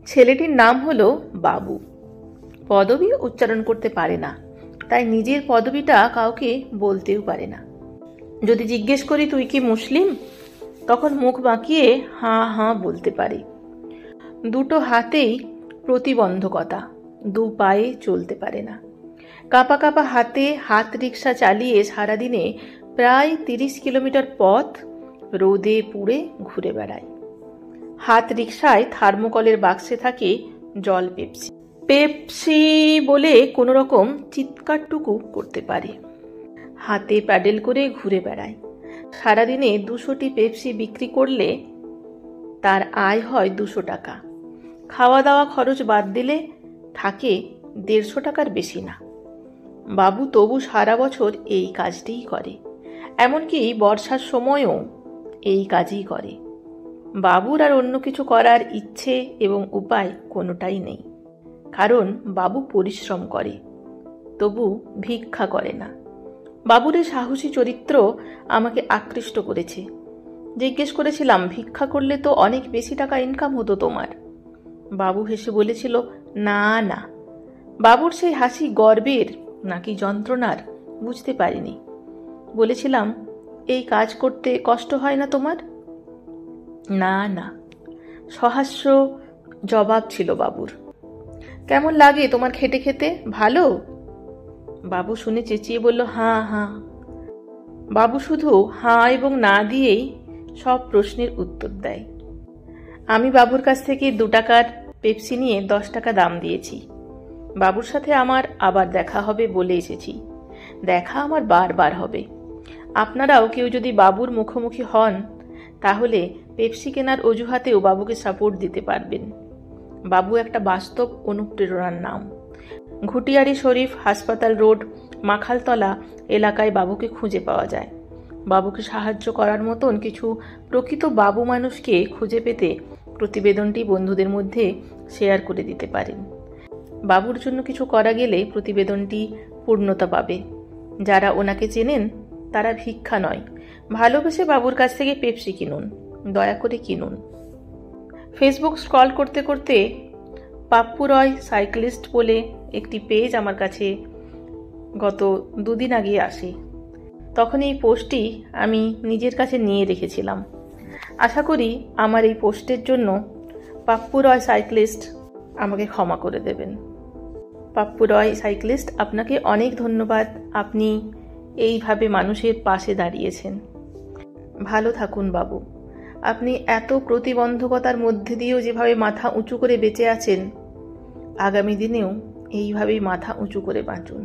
ছেলেটির নাম হলো বাবু। পদবী উচ্চারণ করতে পারে না, তাই নিজের পদবীটা কাউকে বলতেও পারে না। যদি জিজ্ঞেস করি তুই কি মুসলিম, তখন মুখ বাঁকিয়ে হাঁ হাঁ বলতে পারে। দুটো হাতেই প্রতিবন্ধকতা, দু পায়ে চলতে পারে না। কাঁপা কাঁপা হাতে হাত রিক্সা চালিয়ে সারাদিনে প্রায় 30 কিলোমিটার পথ রোদে পুড়ে ঘুরে বেড়ায়। হাত রিক্সায় থার্মোকলের বাক্সে থাকে জল পেপসি। পেপসি বলে কোনো রকম চিৎকারটুকু করতে পারে। হাতে প্যাডেল করে ঘুরে বেড়ায়। সারাদিনে 200টি পেপসি বিক্রি করলে তার আয় হয় 200 টাকা। খাওয়া দাওয়া খরচ বাদ দিলে থাকে 150 টাকার বেশি না। বাবু তবু সারা বছর এই কাজটিই করে, এমনকি বর্ষার সময়ও এই কাজই করে। বাবুর আর অন্য কিছু করার ইচ্ছে এবং উপায় কোনোটাই নেই, কারণ বাবু পরিশ্রম করে, তবু ভিক্ষা করে না। বাবুর এই সাহসী চরিত্র আমাকে আকৃষ্ট করেছে। জিজ্ঞেস করেছিলাম, ভিক্ষা করলে তো অনেক বেশি টাকা ইনকাম হতো তোমার। বাবু হেসে বলেছিল, না না। বাবুর সেই হাসি গর্বের নাকি যন্ত্রণার বুঝতে পারিনি। বলেছিলাম, এই কাজ করতে কষ্ট হয় না তোমার? না না, সহাস্য জবাব ছিল বাবুর। কেমন লাগে তোমার খেটে খেতে? ভালো? বাবু শুনে চেঁচিয়ে বলল, হাঁ হাঁ। বাবু শুধু হাঁ এবং না দিয়েই সব প্রশ্নের উত্তর দেয়। আমি বাবুর কাছ থেকে 2 টাকার পেপসি নিয়ে 10 টাকা দাম দিয়েছি। বাবুর সাথে আমার আবার দেখা হবে বলে এসেছি। দেখা আমার বারবার হবে। আপনারাও কেউ যদি বাবুর মুখোমুখি হন, তাহলে পেপসি কেনার অজুহাতেও বাবুকে সাপোর্ট দিতে পারবেন। বাবু একটা বাস্তব অনুপ্রেরণার নাম। ঘুটিয়ারি শরীফ হাসপাতাল রোড, মাখালতলা এলাকায় বাবুকে খুঁজে পাওয়া যায়। বাবুকে সাহায্য করার মতন কিছু প্রকৃত বাবু মানুষকে খুঁজে পেতে প্রতিবেদনটি বন্ধুদের মধ্যে শেয়ার করে দিতে পারেন। বাবুর জন্য কিছু করা গেলে প্রতিবেদনটি পূর্ণতা পাবে। যারা ওনাকে চেনেন তারা ভিক্ষা নয়, ভালোবেসে বাবুর কাছ থেকে পেপসি কিনুন, দয়া করে কিনুন। ফেসবুক স্ক্রল করতে করতে পাপ্পু রয় সাইক্লিস্ট বলে একটি পেজ আমার কাছে গত 2 দিন আগে আসে। তখন এই পোস্টটি আমি নিজের কাছে নিয়ে রেখেছিলাম। আশা করি আমার এই পোস্টের জন্য পাপ্পু রয় সাইক্লিস্ট আমাকে ক্ষমা করে দেবেন। পাপ্পু রয় সাইক্লিস্ট, আপনাকে অনেক ধন্যবাদ। আপনি এইভাবে মানুষের পাশে দাঁড়িয়েছেন। ভালো থাকুন বাবু। আপনি এত প্রতিবন্ধকতার মধ্যে দিয়েও যেভাবে মাথা উঁচু করে বেঁচে আছেন, আগামী দিনেও এইভাবেই মাথা উঁচু করে বাঁচুন।